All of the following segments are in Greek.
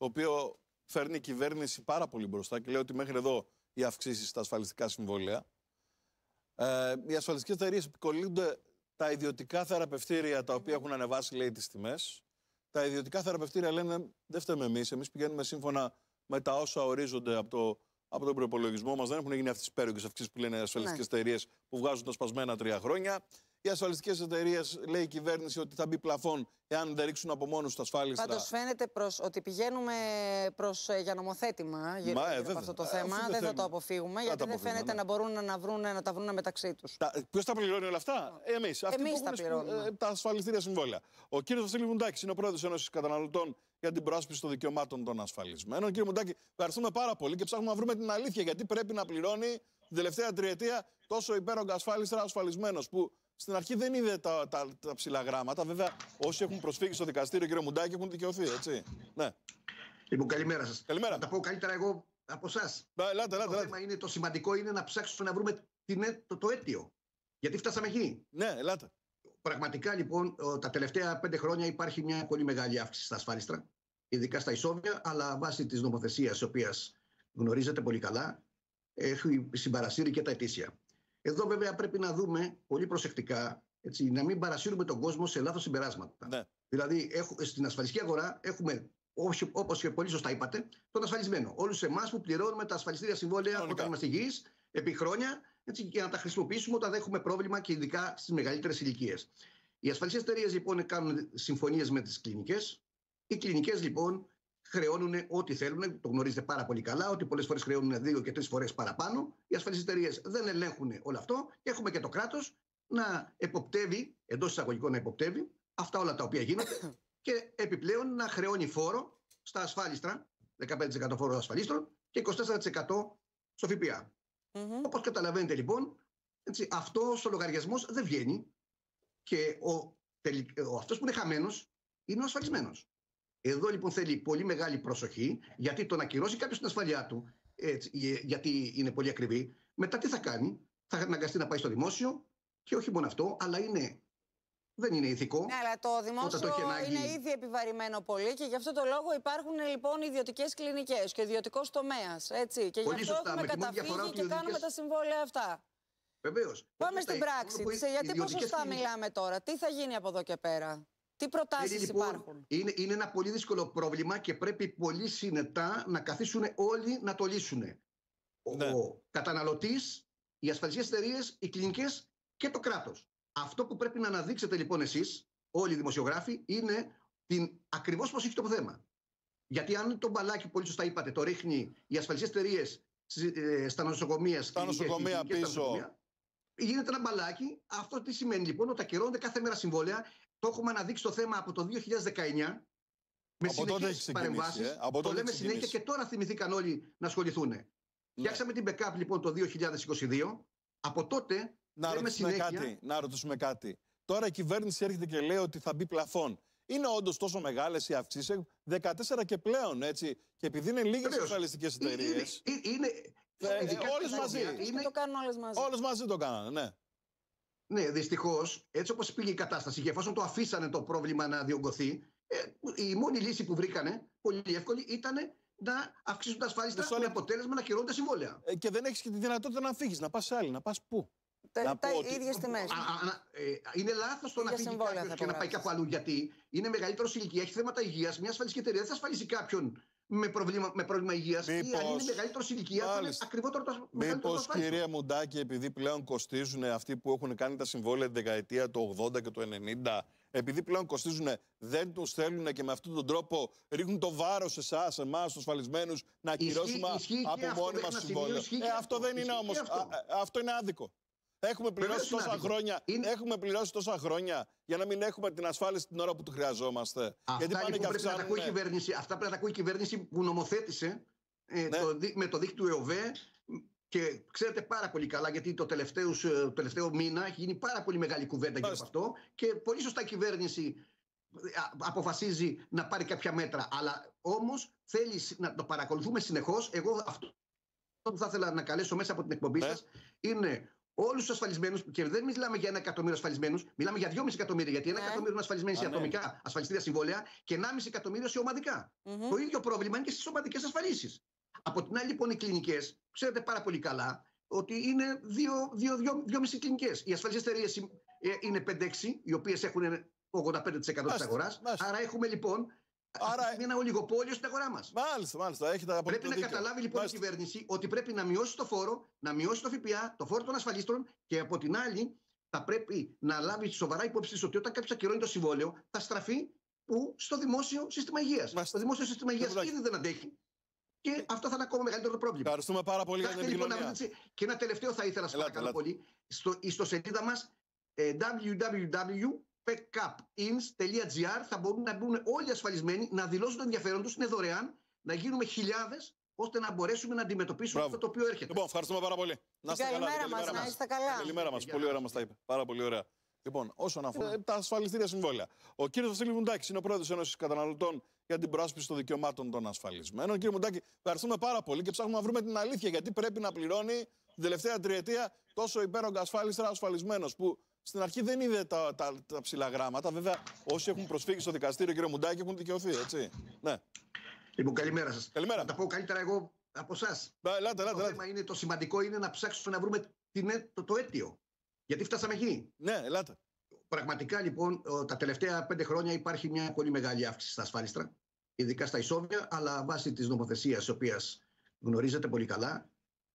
το οποίο φέρνει η κυβέρνηση πάρα πολύ μπροστά και λέει ότι μέχρι εδώ οι αυξήσεις στα ασφαλιστικά συμβόλαια. Οι ασφαλιστικές εταιρείες επικολούνται τα ιδιωτικά θεραπευτήρια τα οποία έχουν ανεβάσει, λέει, τις τιμές. Τα ιδιωτικά θεραπευτήρια λένε δεν φταίμε εμείς. Εμείς πηγαίνουμε σύμφωνα με τα όσα ορίζονται από τον προϋπολογισμό μας. Δεν έχουν γίνει αυτές τις υπέρογγες αυξήσεις που λένε οι ασφαλιστικές εταιρείες που βγάζουν τα σπασμένα 3 χρόνια. Οι ασφαλιστικές εταιρείες, λέει η κυβέρνηση, ότι θα μπει πλαφόν εάν δεν ρίξουν από μόνους τα ασφάλιστρα. Πάντως φαίνεται ότι πηγαίνουμε για νομοθέτημα γύρω από αυτό το θέμα. Δεν θα το αποφύγουμε, γιατί δεν φαίνεται να μπορούν να τα βρουν μεταξύ τους. Ποιος τα πληρώνει όλα αυτά? Εμείς. Εμείς τα πληρώνουμε. Τα ασφαλιστήρια συμβόλαια. Ο κύριος Βασίλης Μουντάκης είναι ο πρόεδρος της Ένωσης Καταναλωτών για την προάσπιση των δικαιωμάτων των ασφαλισμένων. Κύριε Μουντάκη, ευχαριστούμε πάρα πολύ και ψάχνουμε να βρούμε την αλήθεια. Γιατί πρέπει να πληρώνει την τελευταία τριετία τόσο υπέρογκα ασφάλιστρα ασφαλισμένος, που στην αρχή δεν είδε τα ψηλά γράμματα. Βέβαια, όσοι έχουν προσφύγει στο δικαστήριο, κύριε Μουντάκη, έχουν δικαιωθεί, έτσι. Ναι. Λοιπόν, καλημέρα σας. Καλημέρα. Θα τα πω καλύτερα εγώ από εσάς. Ελάτε. Το σημαντικό είναι να ψάξουμε να βρούμε το αίτιο. Γιατί φτάσαμε εκεί. Ναι, ελάτε. Πραγματικά, λοιπόν, τα τελευταία 5 χρόνια υπάρχει μια πολύ μεγάλη αύξηση στα ασφάλιστρα, ειδικά στα ισόβια, αλλά βάσει της νομοθεσίας, η οποία γνωρίζετε πολύ καλά, έχει συμπαρασύρει και τα ετήσια. Εδώ βέβαια πρέπει να δούμε πολύ προσεκτικά, έτσι, να μην παρασύρουμε τον κόσμο σε λάθος συμπεράσματα. Ναι. Δηλαδή, στην ασφαλιστική αγορά έχουμε, όπως και πολύ σωστά είπατε, τον ασφαλισμένο. Όλους εμάς που πληρώνουμε τα ασφαλιστήρια συμβόλαια όταν είμαστε υγιείς, επί χρόνια, έτσι, και να τα χρησιμοποιήσουμε όταν έχουμε πρόβλημα και ειδικά στις μεγαλύτερες ηλικίες. Οι ασφαλιστικές εταιρείες λοιπόν κάνουν συμφωνίες με τις κλινικές. Οι κλινικές λοιπόν χρεώνουν ό,τι θέλουν, το γνωρίζετε πάρα πολύ καλά, ότι πολλές φορές χρεώνουν 2 και 3 φορές παραπάνω. Οι ασφαλιστικές εταιρείες δεν ελέγχουν όλο αυτό και έχουμε και το κράτος να εποπτεύει, εντός εισαγωγικών να εποπτεύει, αυτά όλα τα οποία γίνονται και επιπλέον να χρεώνει φόρο στα ασφάλιστρα, 15% φόρο ασφαλίστρων και 24% στο ΦΠΑ. Όπως καταλαβαίνετε λοιπόν, έτσι, αυτός ο λογαριασμός δεν βγαίνει και αυτός που είναι χαμένος είναι ο ασφαλισμένος. Εδώ λοιπόν θέλει πολύ μεγάλη προσοχή, γιατί το να ακυρώσει κάποιος την ασφαλειά του, έτσι, γιατί είναι πολύ ακριβή, μετά τι θα κάνει? Θα αναγκαστεί να πάει στο δημόσιο και όχι μόνο αυτό, αλλά δεν είναι ηθικό. Ναι, αλλά το δημόσιο είναι ήδη επιβαρημένο πολύ και γι' αυτό το λόγο υπάρχουν λοιπόν ιδιωτικές κλινικές και ιδιωτικός τομέας. Έτσι. Και πολύ γι' αυτό σωστά, έχουμε καταφύγει και κάνουμε τα συμβόλαια αυτά. Βεβαίως. Πάμε στην πράξη. Γιατί ποσοστά μιλάμε τώρα, τι θα γίνει από εδώ και πέρα? Τι προτάσεις υπάρχουν? Είναι ένα πολύ δύσκολο πρόβλημα και πρέπει πολύ συνετά να καθίσουν όλοι να το λύσουν. Ναι. Ο καταναλωτής, οι ασφαλιστικές εταιρείες, οι κλινικές και το κράτος. Αυτό που πρέπει να αναδείξετε λοιπόν εσείς, όλοι οι δημοσιογράφοι, είναι ακριβώς πώς έχει το θέμα. Γιατί αν το μπαλάκι, πολύ σωστά είπατε, το ρίχνει οι ασφαλιστικές εταιρείες στα νοσοκομεία, πίσω. Γίνεται ένα μπαλάκι. Αυτό τι σημαίνει λοιπόν? Ότι ακυρώνονται κάθε μέρα συμβόλαια. Το έχουμε αναδείξει το θέμα από το 2019 με συνεχείς παρεμβάσεις. Το λέμε συνέχεια και τώρα θυμηθήκαν όλοι να ασχοληθούν. Ναι. Φτιάξαμε την backup λοιπόν το 2022. Από τότε να ρωτήσουμε κάτι. Τώρα η κυβέρνηση έρχεται και λέει ότι θα μπει πλαφόν. Είναι όντως τόσο μεγάλες οι αυξήσεις? 14 και πλέον, έτσι. Και επειδή είναι λίγες ασφαλιστικές εταιρείες. Όλες μαζί. Το κάνουν όλες μαζί. Όλες μαζί το κάνανε, ναι. Ναι, δυστυχώς, έτσι όπως πήγε η κατάσταση και εφόσον το αφήσανε το πρόβλημα να διωγγωθεί, η μόνη λύση που βρήκανε, πολύ εύκολη, ήταν να αυξήσουν τα ασφάλιστρα με αποτέλεσμα να κυρώνουν τα συμβόλαια. Και δεν έχεις και τη δυνατότητα να φύγεις, να πας σε άλλη, να πας πού? Τα ίδιες τιμές. Είναι λάθος το να φύγει κάποιος και να πάει κάπου αλλού. Γιατί είναι μεγαλύτερος ηλικία, έχει θέματα υγείας. Μια ασφαλιστική εταιρεία δεν θα ασφαλίσει κάποιον με πρόβλημα υγείας. Ή αν είναι μεγαλύτερος ηλικία, θα είναι ακριβότερο το μεγαλύτερο. Μήπως, κυρία Μουντάκη, επειδή πλέον κοστίζουν αυτοί που έχουν κάνει τα συμβόλαια τη δεκαετία του 80 και του 90, επειδή πλέον κοστίζουν, δεν τους θέλουν και με αυτόν τον τρόπο ρίχνουν το βάρος σε εσάς, εμάς, τους ασφαλισμένους, να ακυρώσουμε από μόνοι μας συμβόλαια? Αυτό δεν είναι όμως. Αυτό είναι άδικο. Έχουμε πληρώσει τόσα χρόνια για να μην έχουμε την ασφάλιση την ώρα που τη χρειαζόμαστε. Αυτά πρέπει να τα ακούει η κυβέρνηση. Αυτά πρέπει να τα ακούει η κυβέρνηση που νομοθέτησε με το δίκτυο ΕΟΒΕ. Και ξέρετε πάρα πολύ καλά, γιατί το τελευταίο μήνα έχει γίνει πάρα πολύ μεγάλη κουβέντα για αυτό. Και πολύ σωστά η κυβέρνηση αποφασίζει να πάρει κάποια μέτρα. Αλλά όμως θέλει να το παρακολουθούμε συνεχώς. Εγώ αυτό που θα ήθελα να καλέσω μέσα από την εκπομπή σας είναι όλους τους ασφαλισμένους, και δεν μιλάμε για 1 εκατομμύριο ασφαλισμένους, μιλάμε για 2,5 εκατομμύρια. Γιατί 1 εκατομμύριο είναι ασφαλισμένοι σε ατομικά ασφαλιστήρια συμβόλαια και 1,5 εκατομμύριο σε ομαδικά. Το ίδιο πρόβλημα είναι και στις ομαδικές ασφαλίσεις. Από την άλλη, λοιπόν, οι κλινικές, ξέρετε πάρα πολύ καλά ότι είναι 2,5 κλινικές. Οι ασφαλιστικές εταιρείες είναι 5-6, οι οποίες έχουν 85% της αγοράς. Άρα έχουμε λοιπόν. Είναι ένα ολιγοπόλιο στην αγορά μας. Μάλιστα. Πρέπει να καταλάβει λοιπόν η κυβέρνηση ότι πρέπει να μειώσει το φόρο, να μειώσει το ΦΠΑ, το φόρο των ασφαλίστρων, και από την άλλη θα πρέπει να λάβει σοβαρά υπόψη ότι όταν κάποιος ακυρώνει το συμβόλαιο θα στραφεί στο δημόσιο σύστημα υγείας. Το δημόσιο σύστημα υγείας ήδη δεν αντέχει. Και αυτό θα είναι ακόμα μεγαλύτερο το πρόβλημα. Ευχαριστούμε πάρα πολύ για την επικοινωνία. Και ένα τελευταίο θα ήθελα να σας παρακαλώ πολύ. Στο ιστοσελίδα μας www.pecapins.gr θα μπορούν να μπουν όλοι οι ασφαλισμένοι, να δηλώσουν το ενδιαφέρον τους, είναι δωρεάν, να γίνουμε χιλιάδες, ώστε να μπορέσουμε να αντιμετωπίσουμε αυτό το οποίο έρχεται. Λοιπόν, ευχαριστούμε πάρα πολύ. Να είστε καλά. Να είστε καλά. Καλημέρα μας. Πολύ ωραία μας τα είπε. Πάρα πολύ ωραία. Λοιπόν, όσον αφορά τα ασφαλιστήρια συμβόλαια, ο κύριος Βασίλης Μουντάκης είναι ο πρόεδρος της Ένωσης Καταναλωτών για την προάσπιση των δικαιωμάτων των ασφαλισμένων. Κύριε Μουντάκη, ευχαριστούμε πάρα πολύ και ψάχνουμε να βρούμε την αλήθεια, γιατί πρέπει να πληρώνει την τελευταία τριετία τόσο υπέρογκα ασφάλιστρα ασφαλισμένος, που στην αρχή δεν είδε τα ψηλά γράμματα. Βέβαια, όσοι έχουν προσφύγει στο δικαστήριο, κύριε Μουντάκη, έχουν δικαιωθεί, έτσι. Ναι. Λοιπόν, καλημέρα σας. Καλημέρα. Θα τα πω καλύτερα εγώ από εσάς. Το σημαντικό είναι να ψάξουμε να βρούμε το αίτιο. Γιατί φτάσαμε εκεί. Ναι, ελάτε. Πραγματικά λοιπόν τα τελευταία 5 χρόνια υπάρχει μια πολύ μεγάλη αύξηση στα ασφάλιστρα, ειδικά στα ισόβια, αλλά βάσει της νομοθεσίας, η οποία γνωρίζετε πολύ καλά,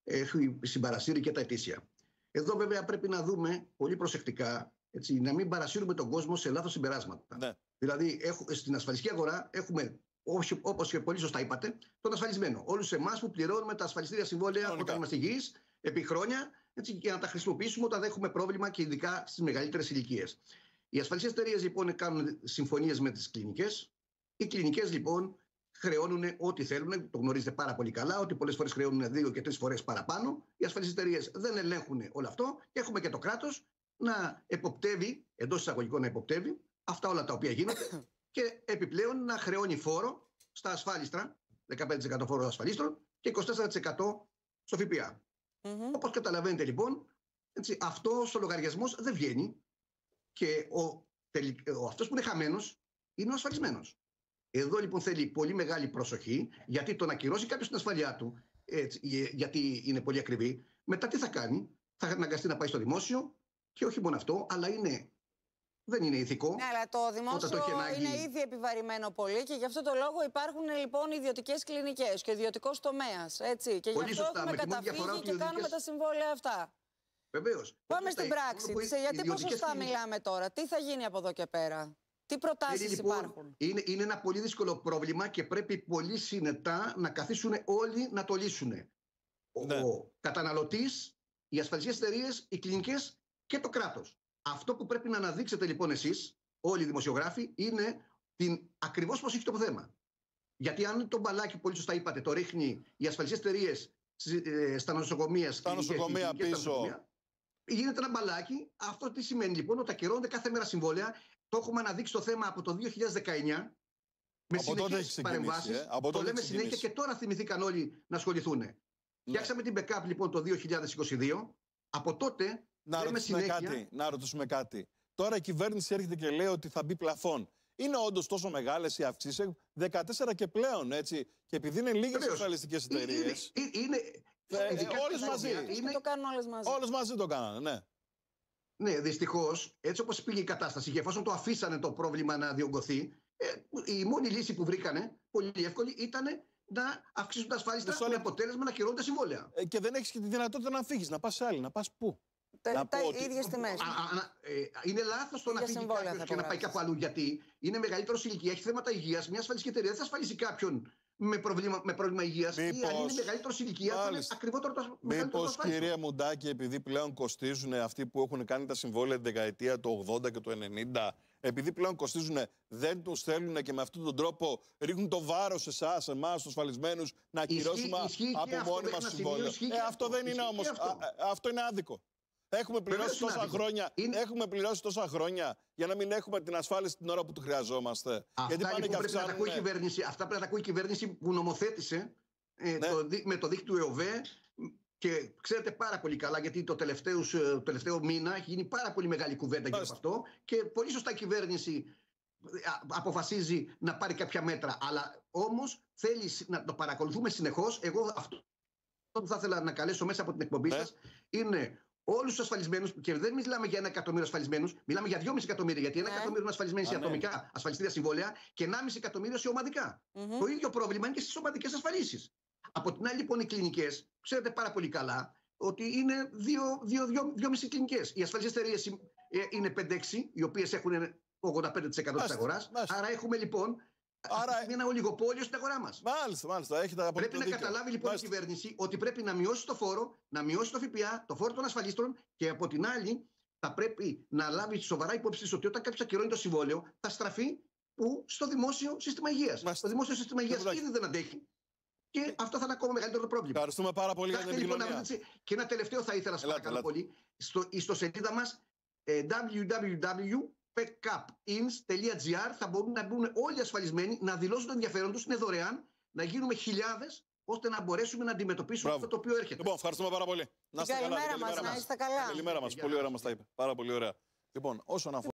έχει συμπαρασύρει και τα ετήσια. Εδώ βέβαια πρέπει να δούμε πολύ προσεκτικά, έτσι, να μην παρασύρουμε τον κόσμο σε λάθος συμπεράσματα. Ναι. Δηλαδή στην ασφαλιστική αγορά έχουμε, όπως και πολύ σωστά είπατε, τον ασφαλισμένο. Όλους εμάς που πληρώνουμε τα ασφαλιστήρια συμβόλαια όταν είμαστε υγιείς, επί χρόνια, έτσι, για να τα χρησιμοποιήσουμε όταν έχουμε πρόβλημα, και ειδικά στις μεγαλύτερες ηλικίες. Οι ασφαλιστικές εταιρείες λοιπόν κάνουν συμφωνίες με τις κλινικές. Οι κλινικές λοιπόν χρεώνουν ό,τι θέλουν. Το γνωρίζετε πάρα πολύ καλά, ότι πολλές φορές χρεώνουν 2 και 3 φορές παραπάνω. Οι ασφαλιστικές εταιρείες δεν ελέγχουν όλο αυτό. Και έχουμε και το κράτος να εποπτεύει, εντός εισαγωγικών να εποπτεύει, αυτά όλα τα οποία γίνονται, και επιπλέον να χρεώνει φόρο στα ασφάλιστρα, 15% φόρο ασφαλίστρων και 24% στο ΦΠΑ. Όπως καταλαβαίνετε λοιπόν, έτσι, αυτός ο λογαριασμός δεν βγαίνει, και αυτός που είναι χαμένος είναι ο ασφαλισμένος. Εδώ λοιπόν θέλει πολύ μεγάλη προσοχή, γιατί το να ακυρώσει κάποιος την ασφαλειά του, έτσι, γιατί είναι πολύ ακριβή, μετά τι θα κάνει? Θα αναγκαστεί να πάει στο δημόσιο, και όχι μόνο αυτό, αλλά δεν είναι ηθικό. Ναι, αλλά το δημόσιο είναι ήδη επιβαρημένο πολύ, και γι' αυτό το λόγο υπάρχουν λοιπόν ιδιωτικές κλινικές και ιδιωτικός τομέας. Έτσι. Και πολύ γι' αυτό έχουμε καταφύγει και κάνουμε τα συμβόλαια αυτά. Βεβαίως. Πάμε στην πράξη. Γιατί ποσοστά μιλάμε τώρα? Τι θα γίνει από εδώ και πέρα? Τι προτάσεις υπάρχουν? Είναι ένα πολύ δύσκολο πρόβλημα και πρέπει πολύ συνετά να καθίσουν όλοι να το λύσουν. Ναι. Ο καταναλωτής, οι ασφαλιστικές εταιρείες, οι κλινικές και το κράτος. Αυτό που πρέπει να αναδείξετε λοιπόν εσείς, όλοι οι δημοσιογράφοι, είναι ακριβώς πώς έχει το θέμα. Γιατί αν το μπαλάκι, πολύ σωστά είπατε, το ρίχνει οι ασφαλιστικές εταιρείες στα νοσοκομεία, πίσω, γίνεται ένα μπαλάκι. Αυτό τι σημαίνει λοιπόν? Ότι ακυρώνονται κάθε μέρα συμβόλαια. Το έχουμε αναδείξει το θέμα από το 2019. Με συνεχείς παρεμβάσεις. Το λέμε συνέχεια, και τώρα θυμηθήκαν όλοι να ασχοληθούν. Ναι. Φτιάξαμε την backup λοιπόν το 2022. Από τότε να ρωτήσουμε κάτι. Τώρα η κυβέρνηση έρχεται και λέει ότι θα μπει πλαφόν. Είναι όντως τόσο μεγάλες οι αυξήσεις? 14 και πλέον, έτσι. Και επειδή είναι λίγες ασφαλιστικές εταιρείες. Όλες μαζί. Το κάνουν όλες μαζί. Όλες μαζί το κάνανε, ναι. Ναι, δυστυχώς, έτσι όπως πήγε η κατάσταση, και εφόσον το αφήσανε το πρόβλημα να διωγγωθεί, η μόνη λύση που βρήκανε, πολύ εύκολη, ήταν να αυξήσουν τα ασφάλιστρα, με αποτέλεσμα να ακυρώνουν τα συμβόλαια. Και δεν έχεις και τη δυνατότητα να φύγεις, να πας σε άλλη, να πας πού? Τα ίδιες τιμές. Είναι λάθος το να φύγει κάποιος και να πάει κάπου αλλού. Γιατί είναι μεγαλύτερος ηλικία, έχει θέματα υγείας. Μια ασφαλιστική εταιρεία δεν θα ασφαλίσει κάποιον με πρόβλημα υγείας, ή αν είναι μεγαλύτερος ηλικία, θα είναι ακριβότερο το ασφαλιστικό. Μήπως, κυρία Μουντάκη, επειδή πλέον κοστίζουν αυτοί που έχουν κάνει τα συμβόλαια την δεκαετία του 80 και του 90, επειδή πλέον κοστίζουν, δεν τους θέλουν και με αυτόν τον τρόπο ρίχνουν το βάρος εσάς, εμάς, τους ασφαλισμένους, να ακυρώσουμε από μόνοι μας συμβόλαιο? Αυτό δεν είναι όμως. Αυτό είναι άδικο. Έχουμε πληρώσει τόσα χρόνια για να μην έχουμε την ασφάλιση την ώρα που τη χρειαζόμαστε. Αυτά πρέπει να τα ακούει η κυβέρνηση που νομοθέτησε με το δίκτυο ΕΟΒΕ Και ξέρετε πάρα πολύ καλά, γιατί το τελευταίο μήνα έχει γίνει πάρα πολύ μεγάλη κουβέντα για αυτό. Και πολύ σωστά η κυβέρνηση αποφασίζει να πάρει κάποια μέτρα. Αλλά όμως θέλει να το παρακολουθούμε συνεχώς. Εγώ αυτό που θα ήθελα να καλέσω μέσα από την εκπομπή σας είναι όλους τους ασφαλισμένους, και δεν μιλάμε για 1 εκατομμύριο ασφαλισμένους, μιλάμε για 2,5 εκατομμύρια. Γιατί 1 εκατομμύριο είναι ασφαλισμένοι σε ατομικά ασφαλιστήρια συμβόλαια και 1,5 εκατομμύριο σε ομαδικά. Το ίδιο πρόβλημα είναι και στις ομαδικές ασφαλίσεις. Από την άλλη, λοιπόν, οι κλινικές, ξέρετε πάρα πολύ καλά ότι είναι 2,5 κλινικές. Οι ασφαλιστικές εταιρείες είναι 5-6, οι οποίες έχουν 85% της αγοράς. Άρα έχουμε λοιπόν ένα ολιγοπόλιο στην αγορά μας. Μάλιστα. Πρέπει να καταλάβει λοιπόν η κυβέρνηση ότι πρέπει να μειώσει το φόρο, να μειώσει το ΦΠΑ, το φόρο των ασφαλίστρων, και από την άλλη θα πρέπει να λάβει σοβαρά υπόψη ότι όταν κάποιος ακυρώνει το συμβόλαιο θα στραφεί στο δημόσιο σύστημα υγείας. Το δημόσιο σύστημα υγείας ήδη δεν αντέχει. Και αυτό θα είναι ακόμα μεγαλύτερο πρόβλημα. Ευχαριστούμε πάρα πολύ για την επικοινωνία. Και ένα τελευταίο θα ήθελα να σας παρακαλώ πολύ. Στο ιστοσελίδα μας www.pecapins.gr θα μπορούν να μπουν όλοι οι ασφαλισμένοι, να δηλώσουν το ενδιαφέρον τους, είναι δωρεάν, να γίνουμε χιλιάδες, ώστε να μπορέσουμε να αντιμετωπίσουμε αυτό το οποίο έρχεται. Λοιπόν, ευχαριστούμε πάρα πολύ. Καλημέρα μας, να είστε καλά. Καλημέρα μας. Πολύ ωραία μας τα είπε. Πάρα πολύ ωραία. Λοιπόν, όσον αφορά